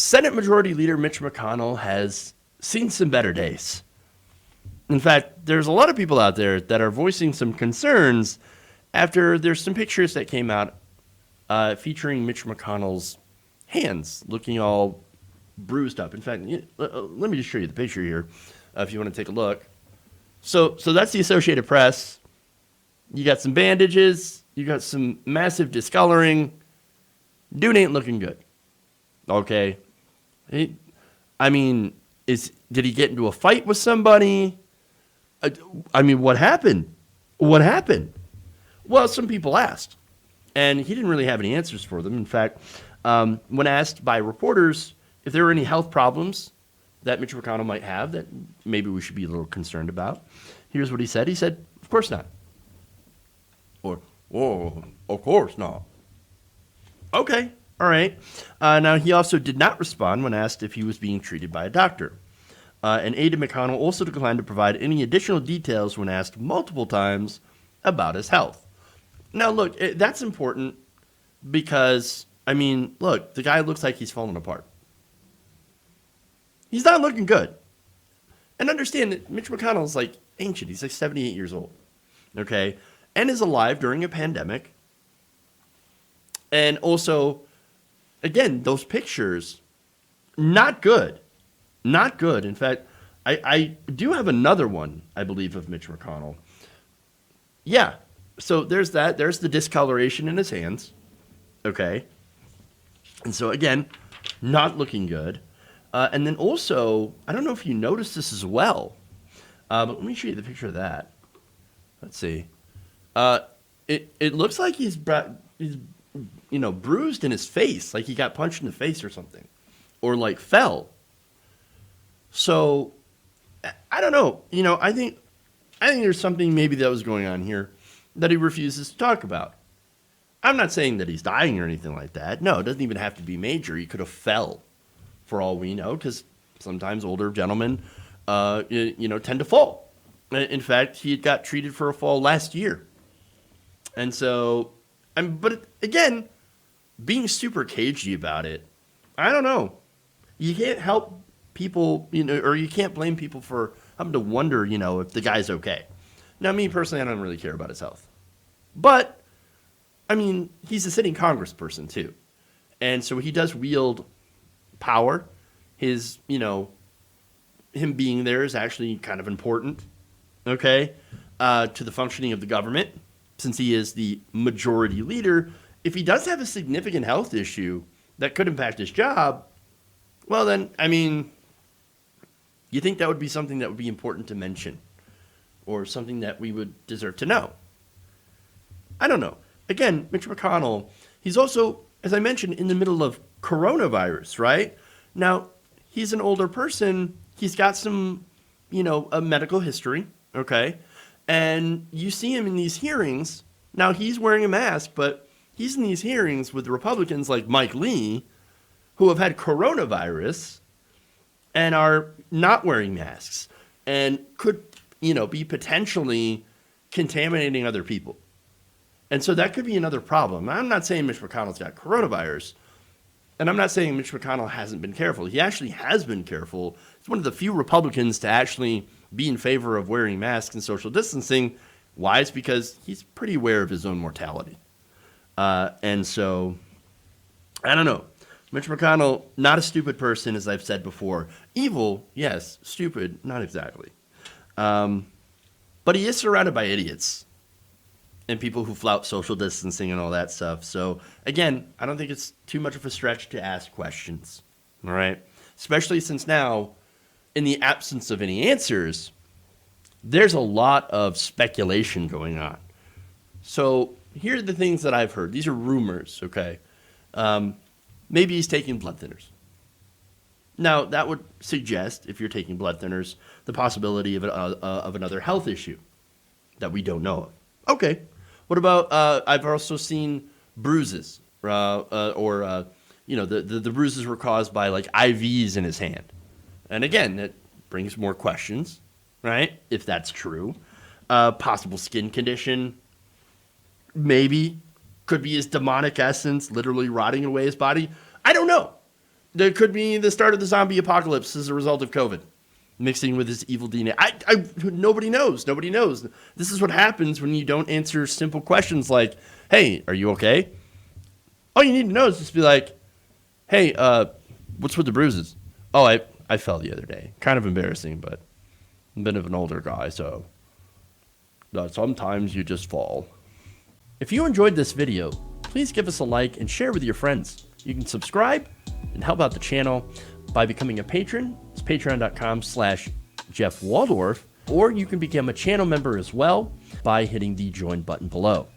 Senate Majority Leader Mitch McConnell has seen some better days. In fact, there's a lot of people out there that are voicing some concerns after there's some pictures that came out featuring Mitch McConnell's hands looking all bruised up. In fact, let me just show you the picture here if you want to take a look. So that's the Associated Press. You got some bandages. You got some massive discoloring. Dude ain't looking good. Okay. Did he get into a fight with somebody? What happened? What happened? Well, some people asked, and he didn't really have any answers for them. In fact, when asked by reporters if there were any health problems that Mitch McConnell might have that maybe we should be a little concerned about, here's what he said. He said, "Of course not." Or, "Oh, of course not." Okay, all right. Now, he also did not respond when asked if he was being treated by a doctor. An aide to McConnell also declined to provide any additional details when asked multiple times about his health. Now, look, that's important because, look, the guy looks like he's falling apart. He's not looking good. And understand that Mitch McConnell is like ancient. He's like 78 years old, okay, and is alive during a pandemic. And also, again, those pictures, not good. Not good. In fact, I do have another one, I believe, of Mitch McConnell. Yeah. So there's that. There's the discoloration in his hands. Okay. And so, again, not looking good. And then also, I don't know if you noticed this as well, but let me show you the picture of that. Let's see. It looks like he's bruised in his face, like he got punched in the face or something, or like fell. So, I don't know. I think there's something maybe that was going on here that he refuses to talk about. I'm not saying that he's dying or anything like that. No, it doesn't even have to be major. He could have fell, for all we know, because sometimes older gentlemen, tend to fall. In fact, he got treated for a fall last year. And so, but again, being super cagey about it, I don't know. You can't help people, or you can't blame people for having to wonder, if the guy's okay. Now, me personally, I don't really care about his health. But, he's a sitting congressperson, too. And so he does wield power. His, him being there is actually kind of important, okay, to the functioning of the government, since he is the majority leader. If he does have a significant health issue that could impact his job, well, then, you think that would be something that would be important to mention or something that we would deserve to know? I don't know. Again, Mitch McConnell, he's also, as I mentioned, in the middle of coronavirus, right? Now, he's an older person. He's got some, a medical history, okay? And you see him in these hearings. Now, he's wearing a mask, but he's in these hearings with Republicans like Mike Lee, who have had coronavirus and are not wearing masks and could, be potentially contaminating other people. And so that could be another problem. I'm not saying Mitch McConnell's got coronavirus, and I'm not saying Mitch McConnell hasn't been careful. He actually has been careful. He's one of the few Republicans to actually be in favor of wearing masks and social distancing. Why? It's because he's pretty aware of his own mortality. And so, I don't know. Mitch McConnell, not a stupid person, as I've said before. Evil, yes. Stupid, not exactly. But he is surrounded by idiots and people who flout social distancing and all that stuff. So, again, I don't think it's too much of a stretch to ask questions, all right? Especially since now, in the absence of any answers, there's a lot of speculation going on. So, here are the things that I've heard. These are rumors, okay? Maybe he's taking blood thinners. Now, that would suggest, if you're taking blood thinners, the possibility of another health issue that we don't know of. Okay. What about, I've also seen bruises, the bruises were caused by like IVs in his hand. And again, that brings more questions, right? If that's true. Possible skin condition, maybe. Could be his demonic essence literally rotting away his body. I don't know. There could be the start of the zombie apocalypse as a result of COVID, mixing with his evil DNA. Nobody knows. Nobody knows. This is what happens when you don't answer simple questions like, hey, are you okay? All you need to know is just be like, hey, what's with the bruises? Oh, I fell the other day. Kind of embarrassing, but I'm a bit of an older guy, so sometimes you just fall. If you enjoyed this video, please give us a like and share with your friends. You can subscribe and help out the channel by becoming a patron. It's patreon.com/Jeff Waldorf, or you can become a channel member as well by hitting the join button below.